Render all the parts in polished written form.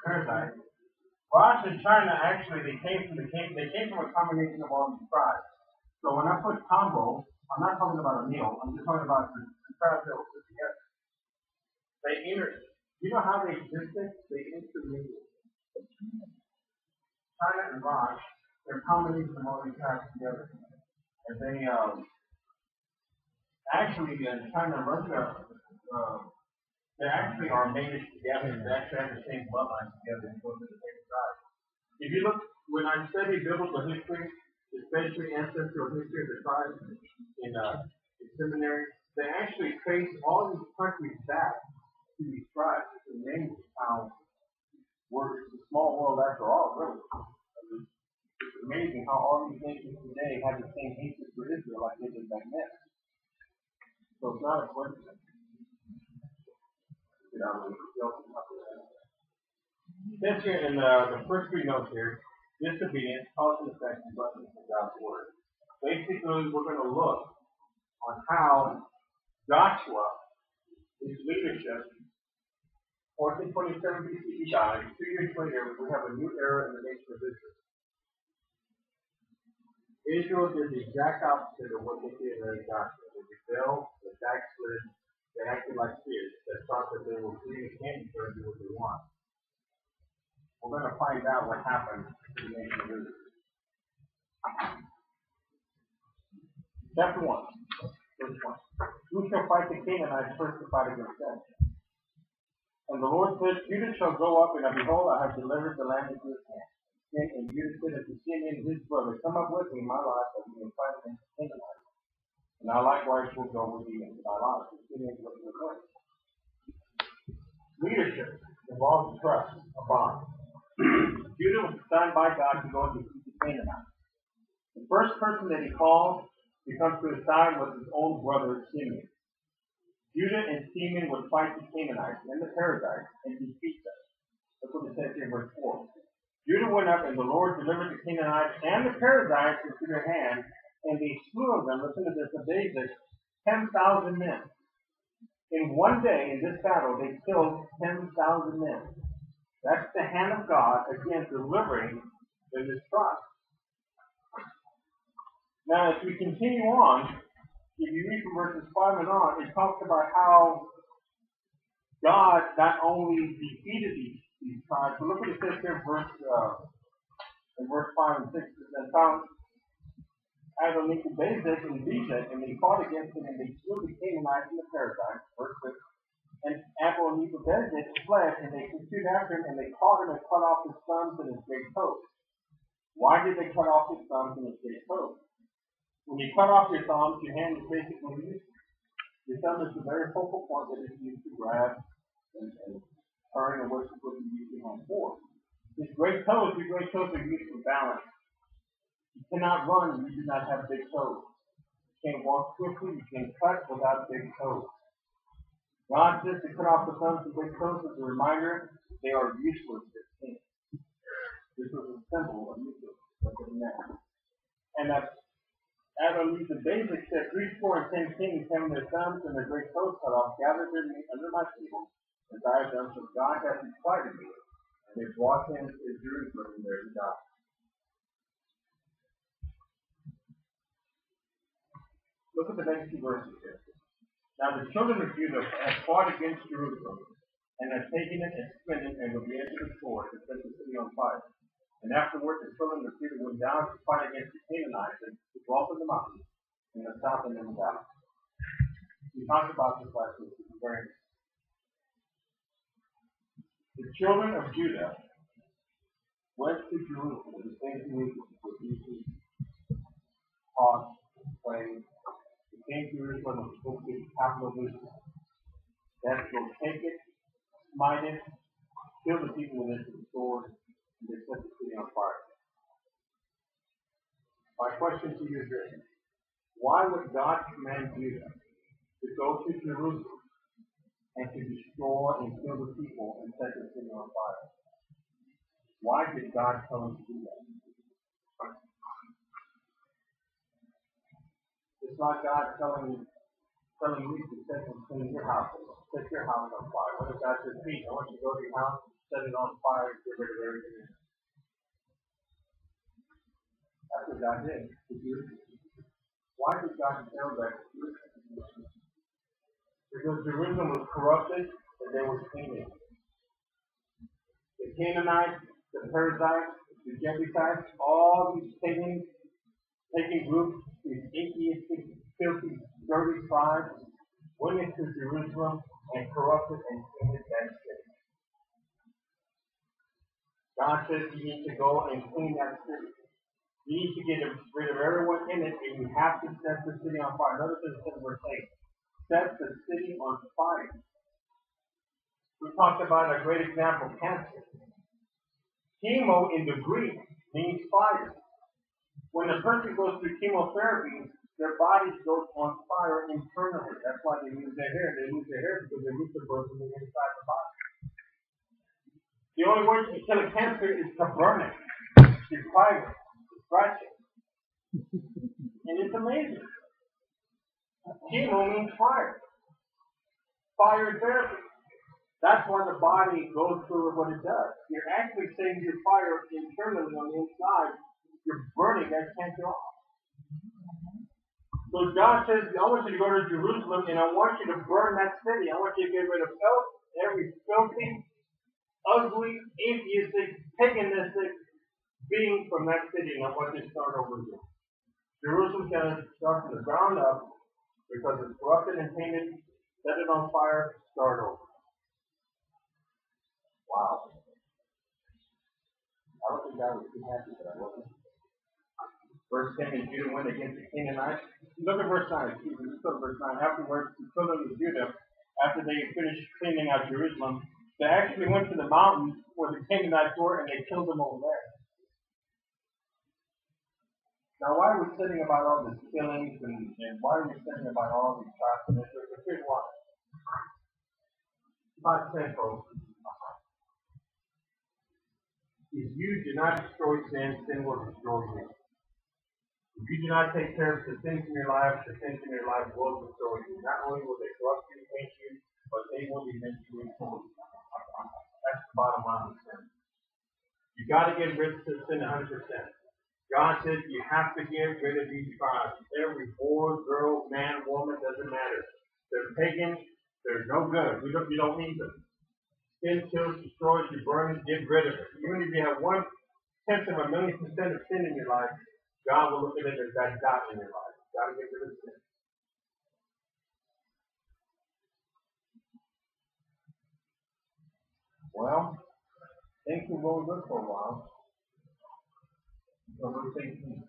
Parasite. Rosh and China actually they came from a combination of all these tribes. So when I put combo, I'm not talking about a meal. I'm just talking about the tribes that were put together. They inter. You know how they existed? They intermingled. China and Rosh, they're a combination of all these tribes together, and China and Russia. They actually are mated together. They actually have the same bloodline together and go to the same tribe. If you look, when I study biblical history, especially ancestral history of the tribes in seminary, they actually trace all these countries back to these tribes. It's amazing how it's a small world after all, really. It's amazing how all these nations today have the same hatred for Israel like they did back then. So it's not a coincidence. This here in the first three notes here, disobedience, cause and effect, and blessings of God's word. Basically, we're going to look on how Joshua, his leadership, 1427 BC, he died. 2 years later, we have a new era in the nation of Israel. Israel did the exact opposite of what they did in Joshua. They rebelled, they backslid, they acted like kids that thought that they were free and candy to do what they want. We're going to find out what happened to the nation of Israel. Chapter 1, verse 1. Who shall fight the Canaanites first to fight against them? And the Lord said, Judah shall go up, and behold, I have delivered the land into his hand. And Judah said unto Simeon his brother, Come up with me, my life, that we may fight against the Canaanites. And I likewise will go with thee into thy life. And Simeon was with him. Leadership involves trust, a bond. Judah was assigned by God to go and defeat the Canaanites. The first person that he called to come to his side was his own brother Simeon. Judah and Simeon would fight the Canaanites and the Perizzites and defeat them. That's what it says here in verse 4. Judah went up, and the Lord delivered the Canaanites and the Perizzites into their hand, and they slew of them, listen to this, of David, 10,000 men. In one day, in this battle, they killed 10,000 men. That's the hand of God, again, delivering the distrust. Now, as we continue on, if you read from verses 5 and on, it talks about how God not only defeated these tribes, but look what it says here in verse 5 and 6. And found Adonijah, Bezek, and Bezek, and they fought against them, and they slew the Canaanites and the Perizzites. Verse 6. And Adonijah, Bezek fled, and they pursued after him, and they caught him and cut off his thumbs and his great toes. Why did they cut off his thumbs and his great toes? When you cut off your thumbs, your hand is basically useless. Your thumb is the very focal point that is used to grab and turn and what you use your hand for. Your great toes are used for balance. You cannot run if you do not have big toes. You can't walk quickly, you can't cut without big toes. God says to cut off the thumbs and big toes as a reminder they are useless as things. This was a symbol of uselessness. That's what it meant. And that Adonijah Bezek said, 3 and 10 kings having their thumbs and their great toes cut off, gathered them under my table, as I have done, so God hath requited me. And they brought him to Jerusalem, and there he died. Look at the next two verses here. Now the children of Judah have fought against Jerusalem, and have taken it and spent it, and will be into the sword, and set the city on fire. And afterward the children of Judah went down to fight against the Canaanites, and to dwell in the mountains, and the south and in the valley. We talked about this last week. The children of Judah went to Jerusalem the same week with Jesus, taught, prayed. They came to Jerusalem and spoke to the capital of Israel. That's to take it, smite it, kill the people with it with the sword, and they set the city on fire. My question to you is this: why would God command Judah to go to Jerusalem and to destroy and kill the people and set the city on fire? Why did God tell him to do that? It's like God telling you to set and clean your house. set your house on fire. What does God say? Pete, I want you to go to your house, set it on fire, and get rid of everything in it. That's what God did to Jerusalem. Why did God tell that to Jerusalem? Because Jerusalem was corrupted and they were cleaning. The Canaanites, the Perizzites, the Jebusites, all these pagan groups, these atheistic, filthy, dirty tribes, went into Jerusalem and corrupted and tainted that city. God says you need to go and clean that city. You need to get rid of everyone in it, and you have to set the city on fire. Notice what it says in verse 8. Set the city on fire. We talked about a great example, cancer. Chemo in the Greek means fire. When a person goes through chemotherapy, their bodies go on fire internally. That's why they lose their hair. They lose their hair because they lose the blood from the inside the body. The only way to kill a cancer is to burn it, to fire it, to scratch it. And it's amazing. Chemo means fire. Fire therapy. That's why the body goes through what it does. You're actually setting your fire internally on the inside. You're burning that cancer off. So God says, I want you to go to Jerusalem and I want you to burn that city. I want you to get rid of every filthy, ugly, atheistic, paganistic being from that city. And I want you to start over again. Jerusalem can start from the ground up because it's corrupted and tainted. Set it on fire, start over. Wow. I don't think God was too happy with that, was he? Verse 10, and Judah went against the Canaanites. Look at verse 9. Let's go to verse 9. Afterwards, the children of Judah, after they finished cleaning out Jerusalem, they actually went to the mountains where the Canaanites were and they killed them over there. Now, why are we studying about all these killings and why are we studying about all these tribes? Here's why. God said, folks, if you do not destroy sin, sin will destroy you. If you do not take care of the sins in your life, the sins in your life will destroy you. Not only will they corrupt you and hate you, but they will eventually kill you. That's the bottom line of sin. You got to get rid of sin 100%. God says you have to get rid of these tribes. Every boy, girl, man, woman, doesn't matter. They're pagan. They're no good. You don't need them. Sin kills, destroys, you burn it, get rid of it. Even if you have 1/10 of a million% of sin in your life, God will look at it as that dot in your life. You got to get rid of sin. Well, things were going good for a while. So verse 18.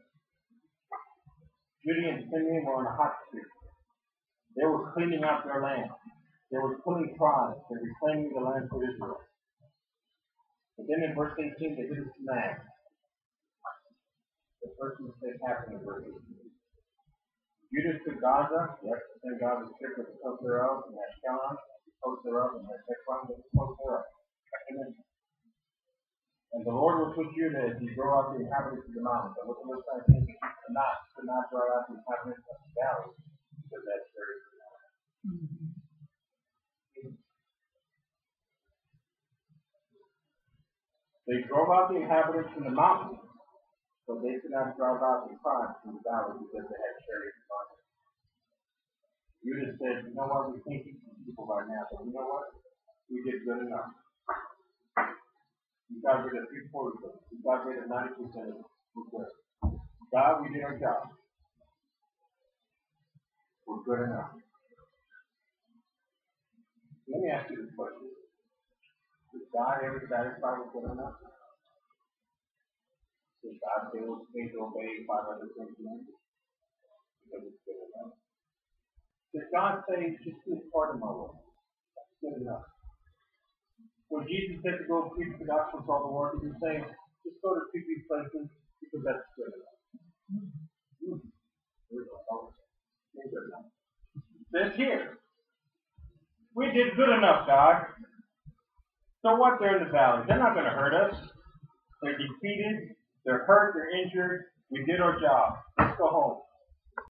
Judah and Simeon were on a hot streak. They were cleaning out their land. They were pulling tribes. They were reclaiming the land for Israel. But then in verse 18, they hit a snag. The first mistake happened in verse 18. Judah took Gaza, yes, and Gaza stripped with the coast thereof, and Ashkelon, the coast thereof, and Ekron, the coast thereof. And the Lord was with Judah as he drove out the inhabitants of the mountains. And what the Lord said, he could not drive out the inhabitants of the valley, because that's very good. They drove out the inhabitants from the mountains, but they could not drive out the tribes from the valley because they had chariots and armies. Judah said, you know what, we can't keep these people right now, but you know what? We did good enough. We got rid of 3/4 of them. We got rid of 90% of them. We're good. God, we did our job. We're good enough. Let me ask you this question. Is God ever satisfied with good enough? Does God say we're supposed to obey 500 things? Because it's good enough. Does God say, just do part of my will? That's good enough. When Jesus said to go preach the gospel to all the world, did he say, just go to these places because that's good enough? It says here, we did good enough, God. So what? They're in the valley. They're not going to hurt us. They're defeated. They're hurt. They're injured. We did our job. Let's go home.